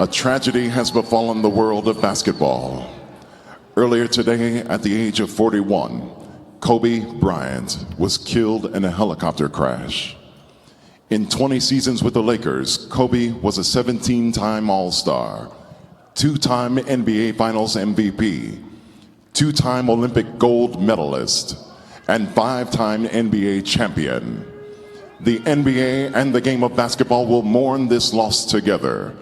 A tragedy has befallen the world of basketball. Earlier today, at the age of 41, Kobe Bryant was killed in a helicopter crash. In 20 seasons with the Lakers, Kobe was a 17-time All-Star, 2-time NBA Finals MVP, 2-time Olympic gold medalist, and 5-time NBA champion. The NBA and the game of basketball will mourn this loss together.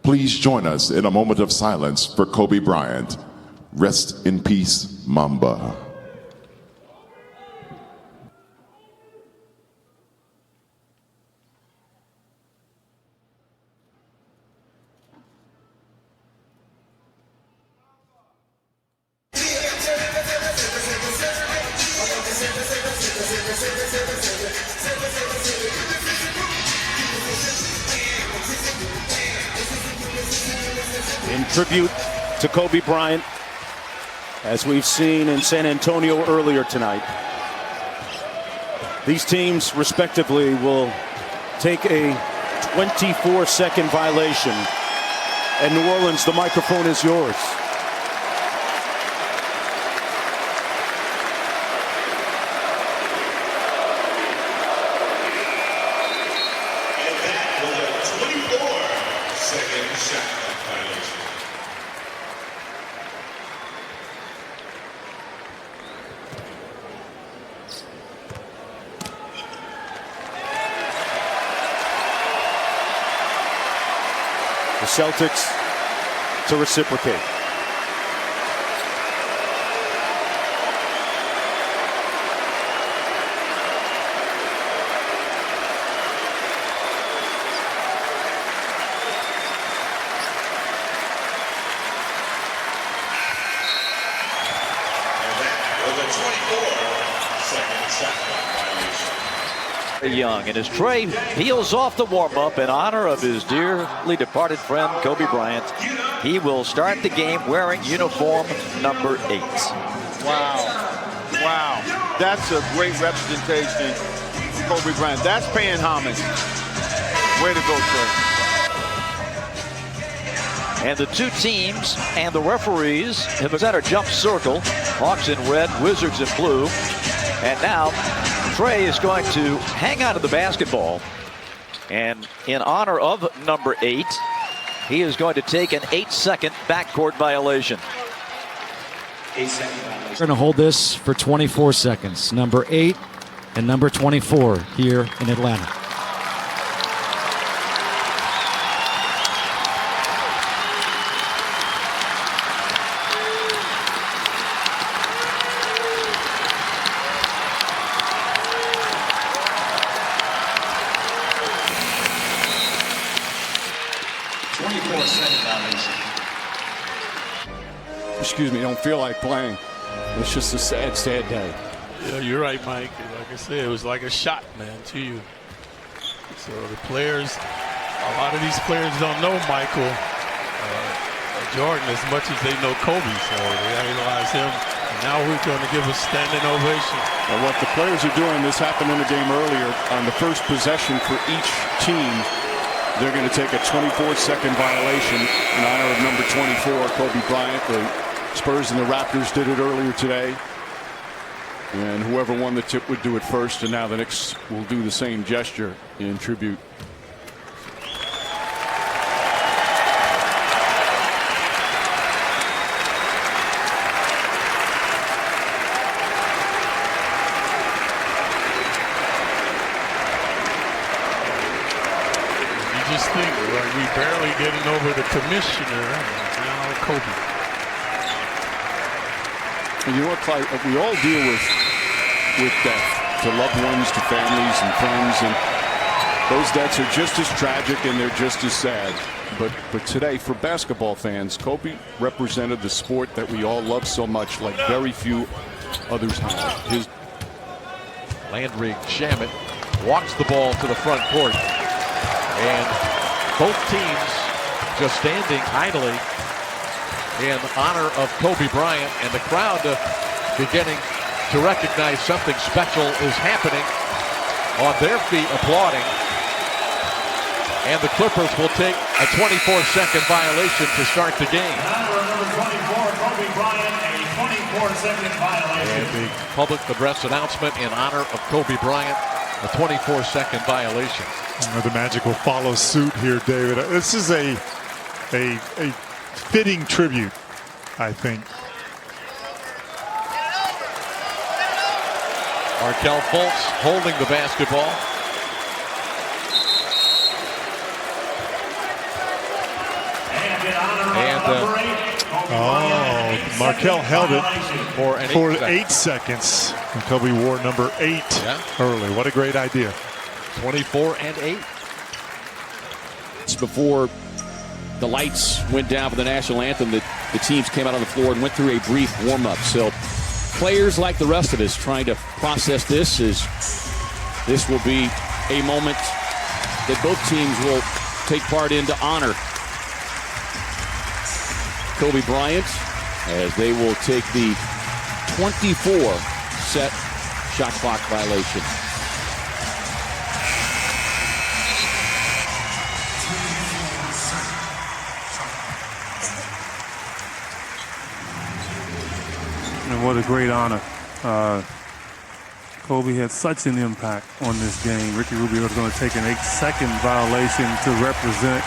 Please join us in a moment of silence for Kobe Bryant. Rest in peace, Mamba. In tribute to Kobe Bryant, as we've seen in San Antonio earlier tonight, these teams respectively will take a 24-second violation. And New Orleans, the microphone is yours. And that was a 24-second shot violation. The Celtics to reciprocate. Young, and as Trey peels off the warm-up in honor of his dearly departed friend Kobe Bryant, he will start the game wearing uniform number 8. Wow, that's a great representation of Kobe Bryant. That's paying homage. Way to go, Trey. And the two teams and the referees have set a jump circle. Hawks in red, Wizards in blue, and now Trey is going to hang on to the basketball, and in honor of number 8, he is going to take an 8-second backcourt violation. 8-second violation. We're going to hold this for 24 seconds. Number 8 and number 24 here in Atlanta. Excuse me, don't feel like playing. It's just a sad, sad day. Yeah, you're right, Mike. Like I said, it was like a shot, man, to you. So the players, a lot of these players don't know Michael Jordan as much as they know Kobe. So they idolize him. And now we're going to give a standing ovation. And what the players are doing, this happened in the game earlier, on the first possession for each team, they're going to take a 24-second violation in honor of number 24, Kobe Bryant. The Spurs and the Raptors did it earlier today. And whoever won the tip would do it first, and now the Knicks will do the same gesture in tribute. You just think, like, we barely getting over the commissioner, now Kobe. And you know what, Clyde, we all deal with death, to loved ones, to families and friends, and those deaths are just as tragic and they're just as sad. But today, for basketball fans, Kobe represented the sport that we all love so much, like very few others have. Landry Shamet walks the ball to the front court, and both teams just standing idly in honor of Kobe Bryant, and the crowd beginning to recognize something special is happening, on their feet applauding. And the Clippers will take A 24-second violation to start the game. Number 24, Kobe Bryant, a 24-second violation. And the public address announcement in honor of Kobe Bryant, a 24-second violation. The Magic will follow suit here, David. This is a fitting tribute, I think. Markelle Fultz holding the basketball. Markelle held it for 8 seconds. And Kobe wore number 8 early. What a great idea. 24 and 8. It's before the lights went down for the national anthem that the teams came out on the floor and went through a brief warm-up. So players like the rest of us trying to process this as this will be a moment that both teams will take part in to honor Kobe Bryant as they will take the 24-set shot clock violation. And what a great honor. Kobe had such an impact on this game. Ricky Rubio is going to take an 8-second violation to represent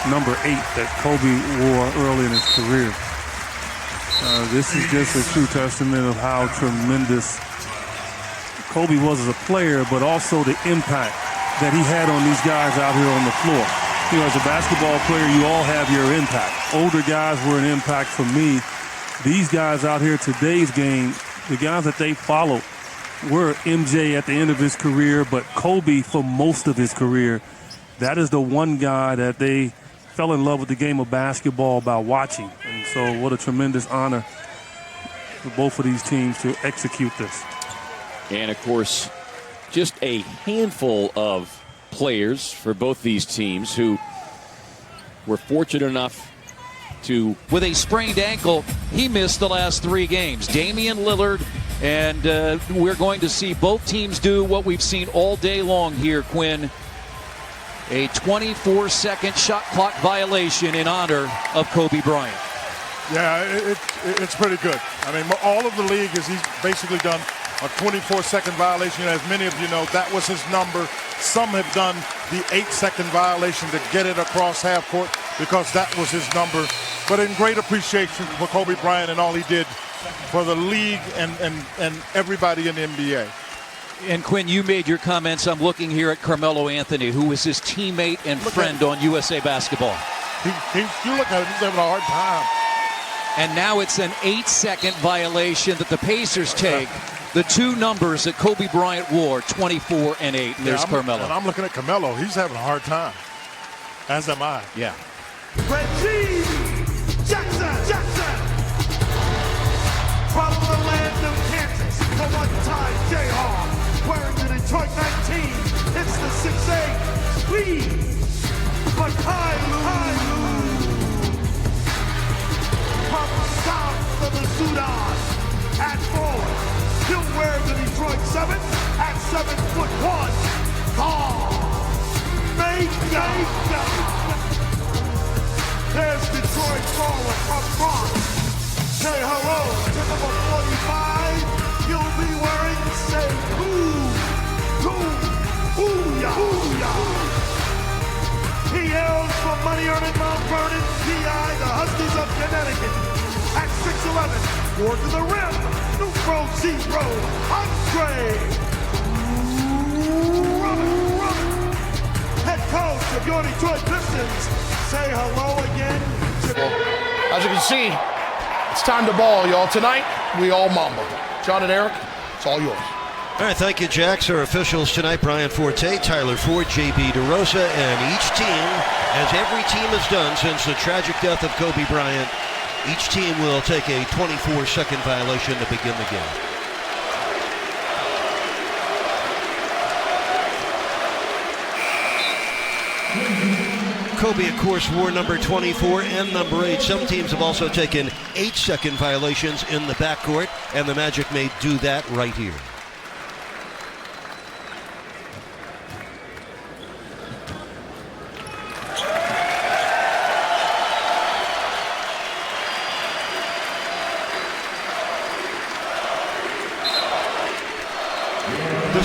number 8 that Kobe wore early in his career. This is just a true testament of how tremendous Kobe was as a player, but also the impact that he had on these guys out here on the floor. You know, as a basketball player, you all have your impact. Older guys were an impact for me. These guys out here, today's game, the guys that they followed were MJ at the end of his career, but Kobe for most of his career. That is the one guy that they fell in love with the game of basketball by watching. And so what a tremendous honor for both of these teams to execute this. And, of course, just a handful of players for both these teams who were fortunate enough to... With a sprained ankle, he missed the last 3 games. Damian Lillard, and we're going to see both teams do what we've seen all day long here, Quinn. A 24-second shot clock violation in honor of Kobe Bryant. Yeah, it's pretty good. I mean, all of the league is he's basically done a 24-second violation. As many of you know, that was his number. Some have done the 8-second violation to get it across half court because that was his number. But in great appreciation for Kobe Bryant and all he did for the league and everybody in the NBA. And Quinn, you made your comments. I'm looking here at Carmelo Anthony, who was his teammate and friend on USA Basketball. You look at him, he's having a hard time. And now it's an 8-second violation that the Pacers take. The 2 numbers that Kobe Bryant wore, 24 and 8. And there's Carmelo. And I'm looking at Carmelo. He's having a hard time. As am I. Yeah. Reggie Jackson. From the land of Kansas, the one-time Jayhawk. Wearing the Detroit 19. It's the 6'8". Lead. But Hailu. From south of the Sudan. At forward. He'll wear the Detroit 7 at 7'1". There's Detroit forward from Bronx. Say hello to number 45. He'll be wearing, say, Booyah. He hails from Money Earning Mount Vernon, PI, the Huskies of Connecticut. At 6'11", four to the rim, numero 0, Andre Drummond. Head coach of your Detroit Pistons. Say hello again to... As you can see, it's time to ball, y'all. Tonight, we all mamba. John and Eric, it's all yours. All right, thank you, Jax. Our officials tonight, Brian Forte, Tyler Ford, J.B. DeRosa, and each team, as every team has done since the tragic death of Kobe Bryant, each team will take a 24-second violation to begin the game. Kobe, of course, wore number 24 and number 8. Some teams have also taken 8-second violations in the backcourt, and the Magic may do that right here.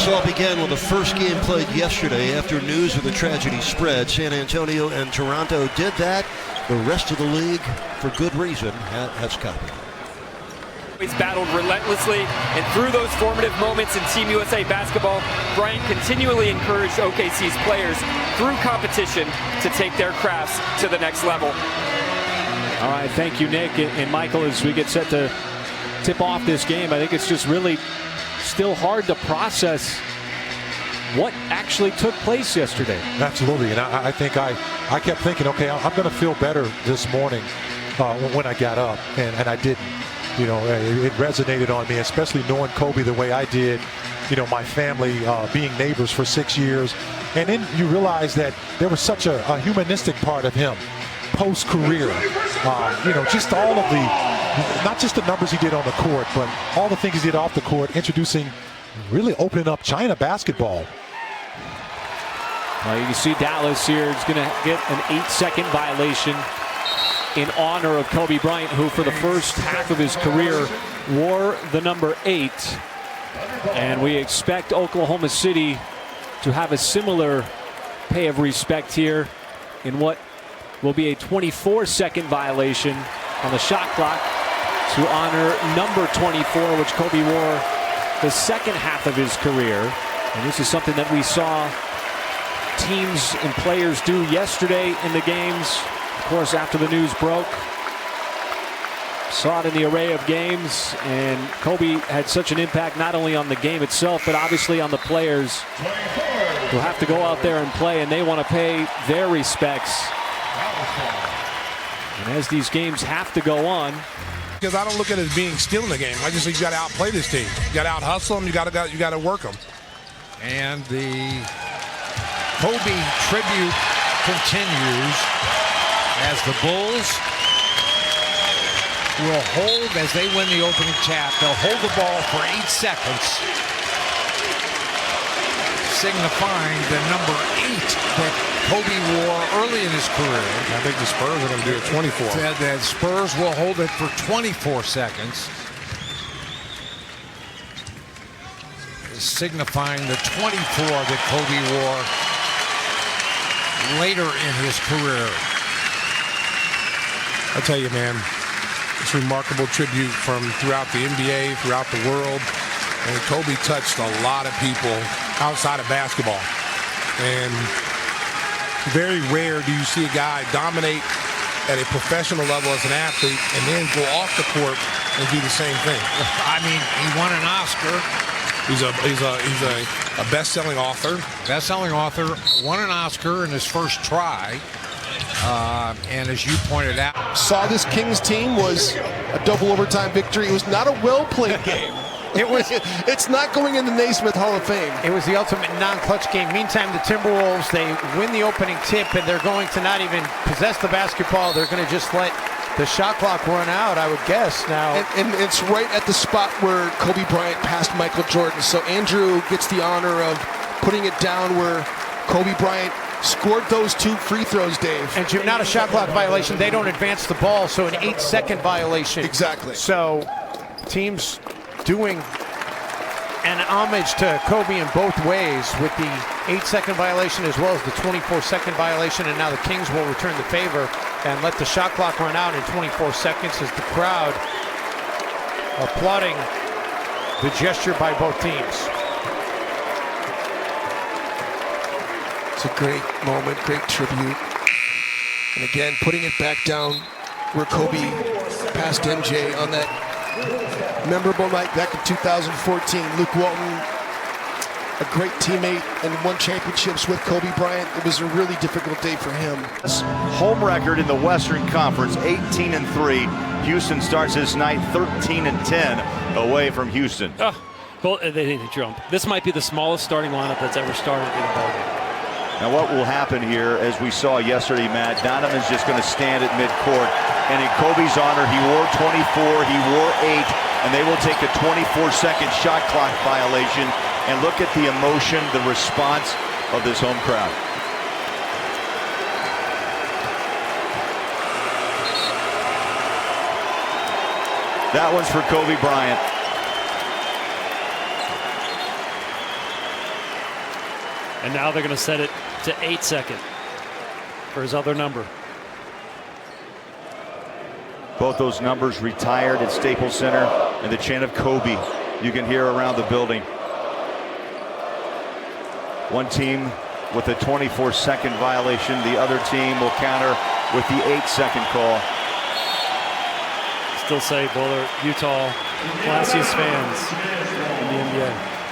This all began with the first game played yesterday after news of the tragedy spread. San Antonio and Toronto did that. The rest of the league, for good reason, has copied. He's battled relentlessly, and through those formative moments in Team USA basketball, Bryant continually encouraged OKC's players through competition to take their crafts to the next level. All right, thank you, Nick. And Michael, as we get set to tip off this game, I think it's just really still hard to process what actually took place yesterday. Absolutely, and I think I kept thinking, okay, I'm going to feel better this morning when I got up, and I didn't. You know, it resonated on me, especially knowing Kobe the way I did. You know, my family being neighbors for 6 years. And then you realize that there was such a humanistic part of him post-career. You know, just all of the, not just the numbers he did on the court, but all the things he did off the court, introducing, really opening up China basketball. Well, you can see Dallas here is going to get an 8-second violation in honor of Kobe Bryant, who for the first half of his career wore the number 8. And we expect Oklahoma City to have a similar pay of respect here in what will be a 24-second violation on the shot clock to honor number 24, which Kobe wore the second half of his career. And this is something that we saw teams and players do yesterday in the games. Of course, after the news broke, saw it in the array of games, and Kobe had such an impact not only on the game itself, but obviously on the players who have to go out there and play, and they want to pay their respects. And as these games have to go on, because I don't look at it as being still in the game. I just think you got to outplay this team. You got to out hustle them. You got to work them. And the Kobe tribute continues as the Bulls will hold as they win the opening tap. They'll hold the ball for 8 seconds, signifying the number 8 that Kobe wore early in his career. I think the Spurs are going to do it 24. The Spurs will hold it for 24 seconds, signifying the 24 that Kobe wore later in his career. I tell you, man, it's a remarkable tribute from throughout the NBA, throughout the world. And Kobe touched a lot of people outside of basketball. And very rare do you see a guy dominate at a professional level as an athlete and then go off the court and do the same thing. I mean, he won an Oscar. He's a best-selling author. Best-selling author, won an Oscar in his first try. And as you pointed out, saw this Kings team was a double overtime victory. It was not a well-played game. It's not going in the Naismith Hall of Fame. It was the ultimate non-clutch game. Meantime, the Timberwolves, they win the opening tip, and they're going to not even possess the basketball. They're going to just let the shot clock run out, I would guess now. And it's right at the spot where Kobe Bryant passed Michael Jordan. So Andrew gets the honor of putting it down where Kobe Bryant scored those 2 free throws, Dave. And Jim, not a shot clock violation. They don't advance the ball, so an 8-second violation. Exactly. So teams doing an homage to Kobe in both ways with the 8-second violation as well as the 24-second violation. And now the Kings will return the favor and let the shot clock run out in 24 seconds as the crowd applauding the gesture by both teams. It's a great moment, great tribute. And again, putting it back down where Kobe passed MJ on that memorable night back in 2014. Luke Walton, a great teammate and won championships with Kobe Bryant. It was a really difficult day for him. Home record in the Western Conference, 18-3. Houston starts this night 13-10 away from Houston. Well, they need to jump. This might be the smallest starting lineup that's ever started in a ballgame. Now what will happen here, as we saw yesterday, Matt, Donovan's just going to stand at midcourt. And in Kobe's honor, he wore 24, he wore 8, and they will take a 24-second shot clock violation. And look at the emotion, the response of this home crowd. That one's for Kobe Bryant. And now they're going to set it to 8 seconds for his other number. Both those numbers retired at Staples Center, and the chant of Kobe you can hear around the building. One team with a 24-second violation. The other team will counter with the 8-second call. Still say Bullard, Utah, classiest fans in the NBA.